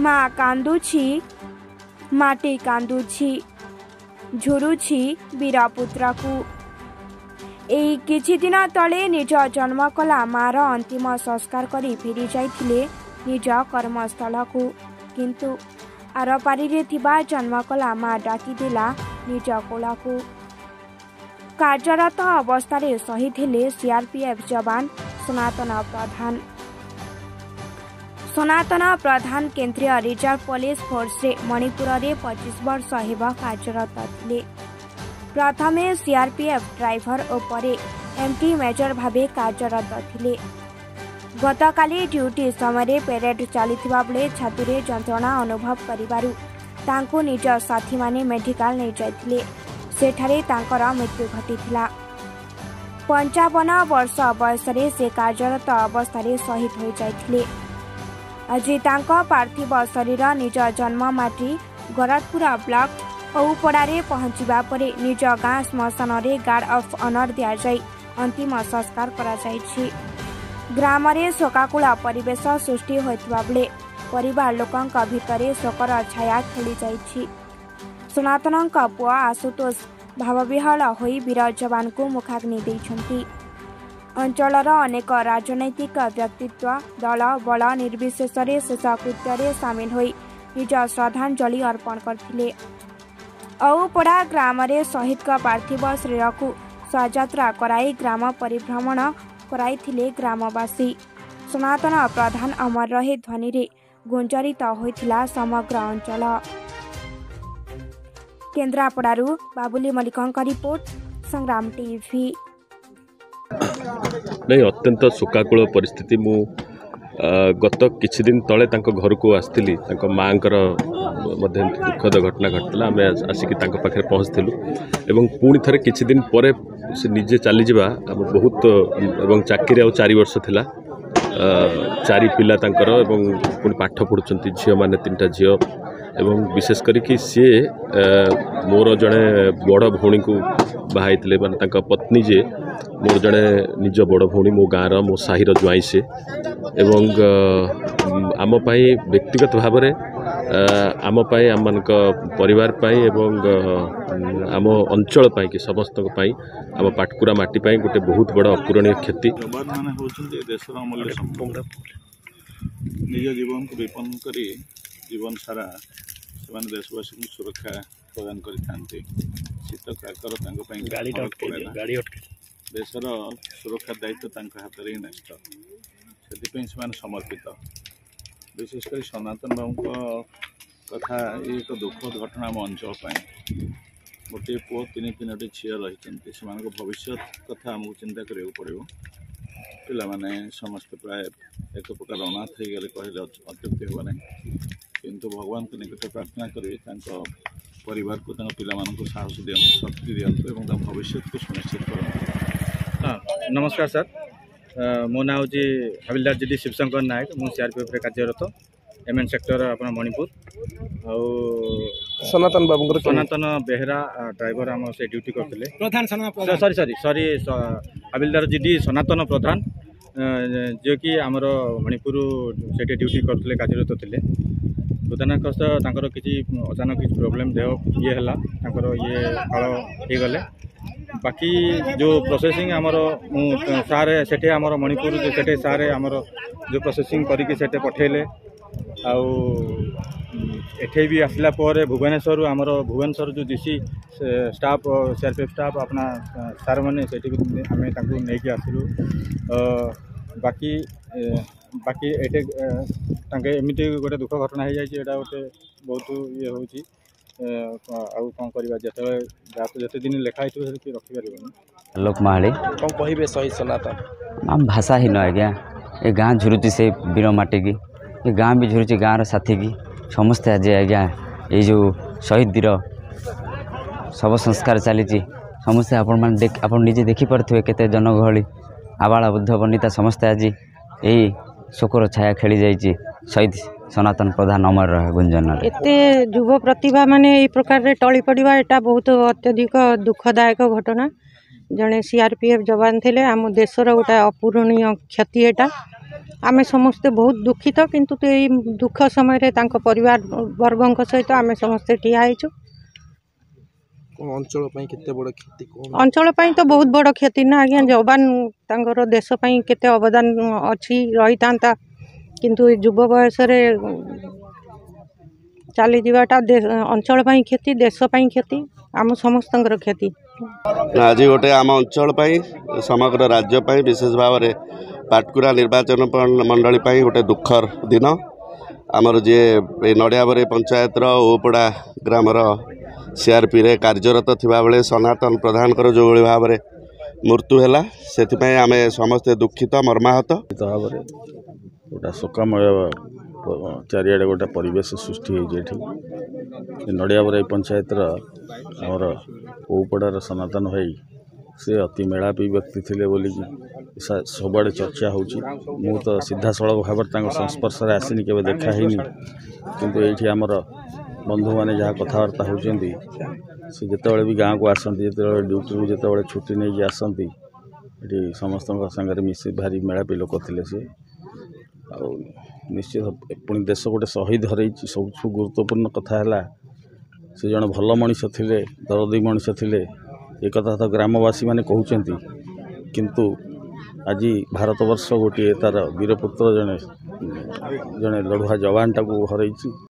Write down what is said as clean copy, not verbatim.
माँ कांदुछि माटी कांदुछि झुरुछि वीर पुत्र को। एई किछि दिन तले निज जन्म कला मार अंतिम संस्कार करी फेरी जाइथिले निज कर्मस्थल को। किंतु आर पारी थिबा जन्म कला माँ डाकी देला निज कोला को। कार्यरत अवस्था शहीद हेले सीआरपीएफ जवान सनातन प्रधान केंद्रीय रिजर्व पुलिस फोर्स रे मणिपुर रे 25 वर्ष हेबा कार्यरत थिले। प्रथमे सीआरपीएफ ड्राइवर और परे एमटी मेजर भावे कार्यरत थिले। गतकाली ड्यूटी समय पेरेड चलता बेले छाती जंत्रणा अनुभव करिबारु तांको निज साथी माने मेडिकल नहीं जाइथिले। सेठारे तांकर मृत्यु घटिथिला। 55 वर्ष बयस से कार्यरत अवस्था शहीद हो जाइथिले। आज तांको पार्थिव शरीर निज जन्म माटी गरातपुरा ब्लॉक औपड़ारे पहुंचवा परे निज गाँ श्मशान रे गार्ड ऑफ ऑनर दिया जाई अंतिम संस्कार करा जाइछि। ग्राम रे शोकाकुल परिवेश सृष्टि होइतबा बेले परिवार लोकंक भितरे शोकर छाया खेली जाइछि। सनातन पुआ आशुतोष भावविहल होई वीर जवान को मुखाग्नि देइछन्ति। अंचलर अनेक राजनैतिक व्यक्तित्व दल बल निर्विशेष शेषकृत्य सामिल होई निज श्रद्धांजलि अर्पण करथिले। औपड़ा ग्राम रे शहीद का पार्थिव शरीर को शोभायात्रा कराई ग्राम परिभ्रमण कराइथिले ग्रामवासी। सनातन प्रधान अमर रहे ध्वनि रे गुंजरित होइथिला समग्र अंचल। केन्द्रापड़ारू बाबुली मल्लिकंक रिपोर्ट संग्राम टीवी। नहीं अत्यंत शोकाकुल परिस्थिति। मु गत किछि दिन तले तांको घर को आस्थिली। तांको मांकर मध्य दुखद घटना घटला। आम आसिक पाखे पहुँचलु एवं पुणी थे किछि दिन पर से निजे चली जावा बहुत एवं चाकरी आ 4 वर्ष थिला। 4 पिला तांकर एवं पुणी पाठ पढ़ुचंती झियो माने 3टा झियो एवं विशेष करी सी मोर जड़े बड़ भौणी को बाहाई मान तांका पत्नी जे मोर जड़े निज बड़ भौणी मो गाँव मो साहिर ज्वाई से एवं आम पाई व्यक्तिगत भाव में आम पाई आम मान परिवार पाई एवं आम अंचल पाई कि समस्त पाई आम पाटकुरा माटी पाई गोटे बहुत बड़ अपूरणीय क्षति। निज जीवन को विपन्न करी जीवन सारा से देशवासी को सुरक्षा प्रदान करते शीत काकर देशर सुरक्षा दायित्व हाथ में ही न्यस्त से समर्पित। विशेषकर सनातन बाबू कथा एक दुखद घटना आम अंचल गोटे पुओ 3-3टी झील रही से भविष्य कथा आमको चिंता करा पड़ो। पिलाने समस्त प्राय एक प्रकार अनाथ हो गले कहले अत्युक्ति होगा ना। किंतु भगवान को निकट प्रार्थना करी परिवार को पिला साहस दिखाँ शक्ति दिखाँ भविष्य को सुनिश्चित कर। हाँ नमस्कार सर, मो ना हूँ हविलदार जीडी शिवशंकर नायक। मुझे सीआरपीएफ कार्यरत एमएन सेक्टर अपना मणिपुर। सनातन बाबू सनातन बेहरा ड्राइवर आम से ड्यूटी करते सॉरी हविलदार जीडी सनातन प्रधान जो कि आमर मणिपुर से ड्यूटी करते कार्यरत थे। प्रधानकस्त किसी अचानक किसी प्रोब्लेम देह ये ये फल हो गले। बाकी जो प्रोसेसिंग आमर सारे सेठे आमर मणिपुर सेठे सारे आमर जो प्रोसेसिंग करके सेठे पठेले आउ एठे भी आसला पर भुवनेश्वर आमर भुवनेश्वर जो डीसी स्टाफ सीआरपीएफ स्टाफ अपना सार मैंने से आम नहीं आसलु। बाकी बाकी एटे एमती गोटे दुख घटना हो जाए गोटे बहुत ये हूँ कौन करवा जिते दिन लिखाई रखिपार। लोक माली कौन कहे शहीद सनातन आम भाषा ही न आज्ञा ये गाँ झुरुची से वीर माटी की ये गाँ भी झुरुची गाँव साथी की समस्ते आज आज्ञा ये जो शहीद वीर शव संस्कार चली समस्ते आपण निजे देखिपे केते जनगहली आबाला बुद्ध बनिता समस्ते आज यही शोकर छाया खेली जाइए। शहीद सनातन प्रधान अमर रहे गुंजन एते युव प्रतिभा माने ए प्रकार रे टली पड़वा एटा बहुत अत्यधिक दुखदायक घटना। जड़े सीआरपीएफ जवान थे आम देशर गोटे अपूरणीय क्षति एटा आमे समस्ते बहुत दुखित किंतु ये दुख समय परिवार वर्गों सहित आमे समस्ते ठिया होइछु। अंचल केते बड़ क्षति अंचल तो बहुत बड़ क्षति ना आज्ञा जवान तांकर देश केते अवदान अच्छी रही था किंतु युव बयस चली जावाटा अंचल क्षति देश क्षति आम समस्त क्षति। आज गोटे आम अंचल समग्र राज्य विशेष भाव में पाटकुरा निर्वाचन मंडली गोटे दुखर दिन आमर जी नड़ियाबरे पंचायत ओपड़ा ग्रामर सीआरपी रे कार्यरत थिबा बेले सनातन प्रधान जो भाव में मृत्यु है से आम समस्ते दुखित मर्माहत भाव में गोटा शोकमय चारिआडे गोटे परिवेश सृष्टि होती नड़ियाबरे पंचायत आमर ओपड़ार सनातन भाई से अति मेलापी व्यक्ति थे बोलिकी सबुआड़े चर्चा होची। मु तो सीधा सड़क भाव संस्पर्श आसनी केवे देखा ही किंतु ये आमर बंधु मैंने जहाँ कथबार्ता होती से जिते भी गाँव को आसती जो ड्यूटी जो छुट्टी नहीं आसती ये समस्त सागर मिसी भारी मेलापी लोक थे सी निश्चित पुणी देश गोटे शहीद हर सब गुरुत्वपूर्ण कथा है से जन भल मनीष थे दरदी मनीष थे एक कथा तो ग्रामवासी मैंने कहते किंतु आज भारतवर्ष गोटे तार वीरपुत्र जड़े जड़े लड़ुआ जवान टाक हर